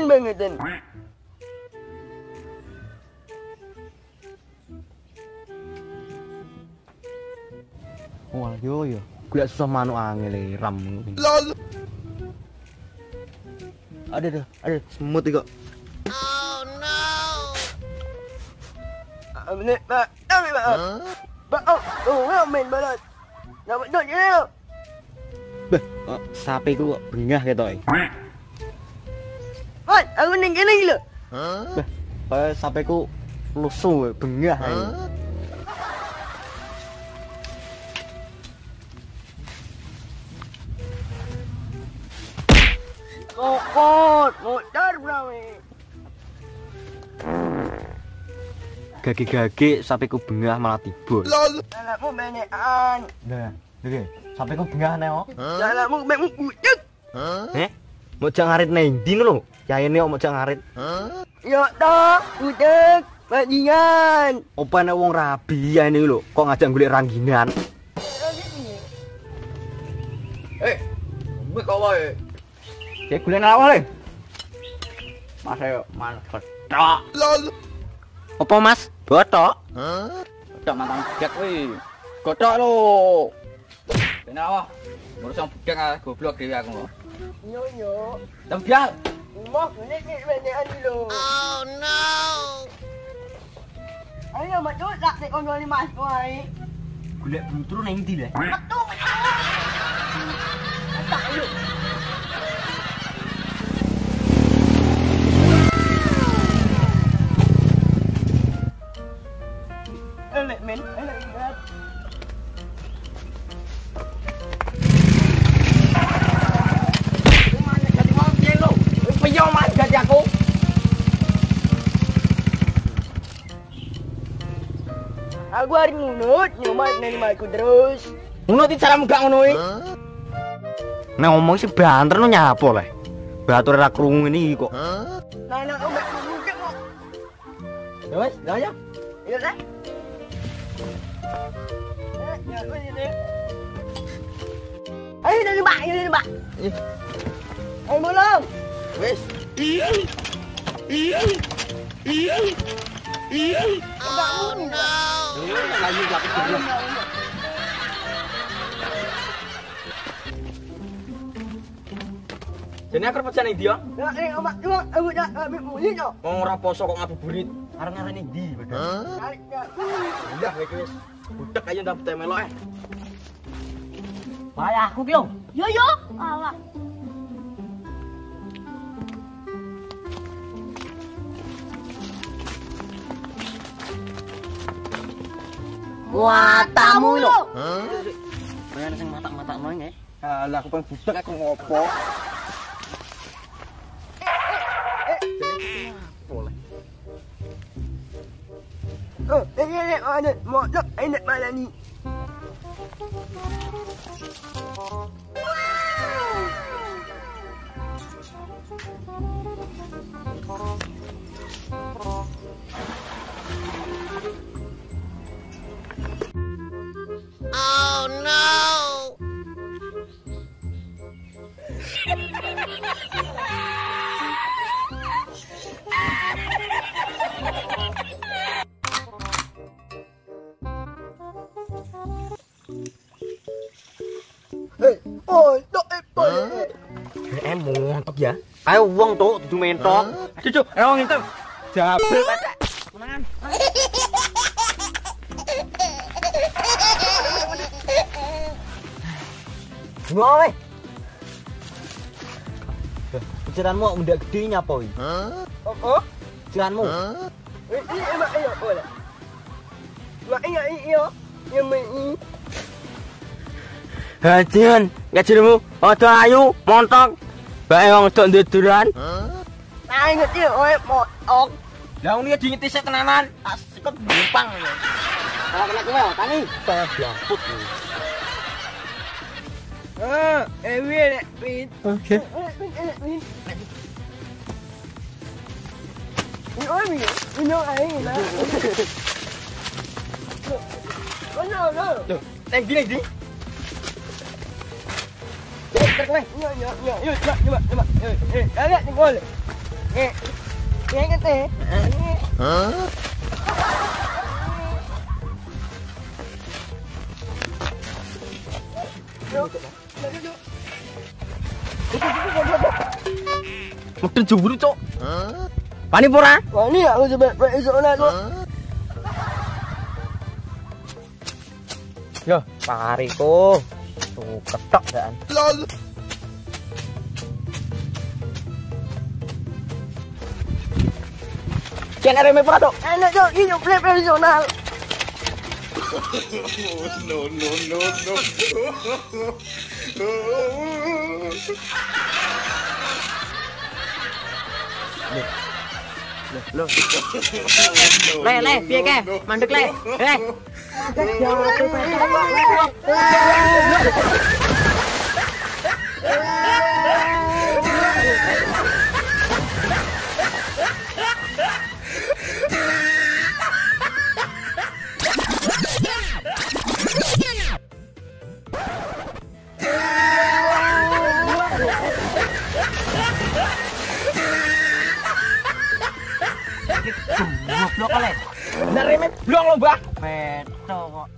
Bangetin. Wah, yo. Gue susah manuk angel ram. Lol. Ada semut kok. Oh no. Menit, Pak. Pak, main balat. Nak dot je lo. Beh, sapi ku kok bengah ketok. Pat, aku ning kene iki lho. Beh, kaya sapi ku lusuh bengah ae. Kokot, modar brawe. Gage-gage sapi ku bengah malah tiba. Lol. Salahmu benekan. Nah, oke. Sapi ku bengah neo. Salahmu mek budek. Mau jang ngarit nang ndi lho? Yayene kok mau jang ngarit. Yo toh, budek, bajingan. Opo nek wong rabi ya ini lho, kok ngajak golek rangginan. Mbek kok wae. Cek golek nang awal. Mas ayo man ketok. Lol. Apa Mas? Botok? Udah mantan budak kuwi. Godhok lho. Kenapa? Ngurus yang budak ah goblok dhewe aku lho. Yo. Tembial. Mau nek benekan lho. Oh no. Ayo mak dak nek kon ni mas wae. Golek blutru nang ndi le? Metu. Tak lho. Men, ingat. Mana jadi mau piye lho? Piye mas gaji aku? Aku hari ngunut, nyomat nang maku terus. Ngono ti caramu gak ngono iki? Nek ngomong sih banter no nyapo le. Batur ora krungu ini kok. Nah, aku mek budek kok. Ya wis, lah ya. Iya dah. Ayo dari Mbak, Ayo belum. Wis. Oh no. Lagi gak pikir. Jane aku pecan ning ndi yo? Nak omak cuma aku dak ambil mulut kok. Wong ora poso kok ngabuburit. Areng-areng ning ndi padahal. Tarik dak. Udah iki wis. Budak aja ndak beteh melok Bayah aku ki lho. Yo, alah. Wah, tamu lho. Mayan sing matak-matak nang nggih. Lah aku pengen budak aku ngopo? Boleh. Oh, ini ada mau nak malam ni. Oi, dok oi. Montok ya. Ayo wong tok dudu mentok. Cucu, wong itu. Jabel kacak. Menangan. Ngowe. Pikiranmu udah gede nyapa iki? Oh, Pikiranmu. emak ayo boleh. Mak iya. Yang main. Hadian, ngajarmu ada ayu montok. Bae wong tok nduduran. Nah, inget dia, oi, motok. Lah ngene dingeti sik tenanan. Tak sikut bumpang. Kalau kena kowe tani, saya blamput. Win, win. Oke. Win. Oi, win yo ai lah. No. Tuh, teng gini di. Nyoba. Lihat ni gol. Yang kata. Mungkin jeburu, Cok. Pani pura? Wah, ni aku coba esok nak tu. Yo, pariku. Tuh ketok dan. LOL. Kian reme pura, Cok. Enak jauh, ini play profesional. Le, piye ke? Mandek le. Goblok kali. Dari blong lo, Mbah. Beto kok.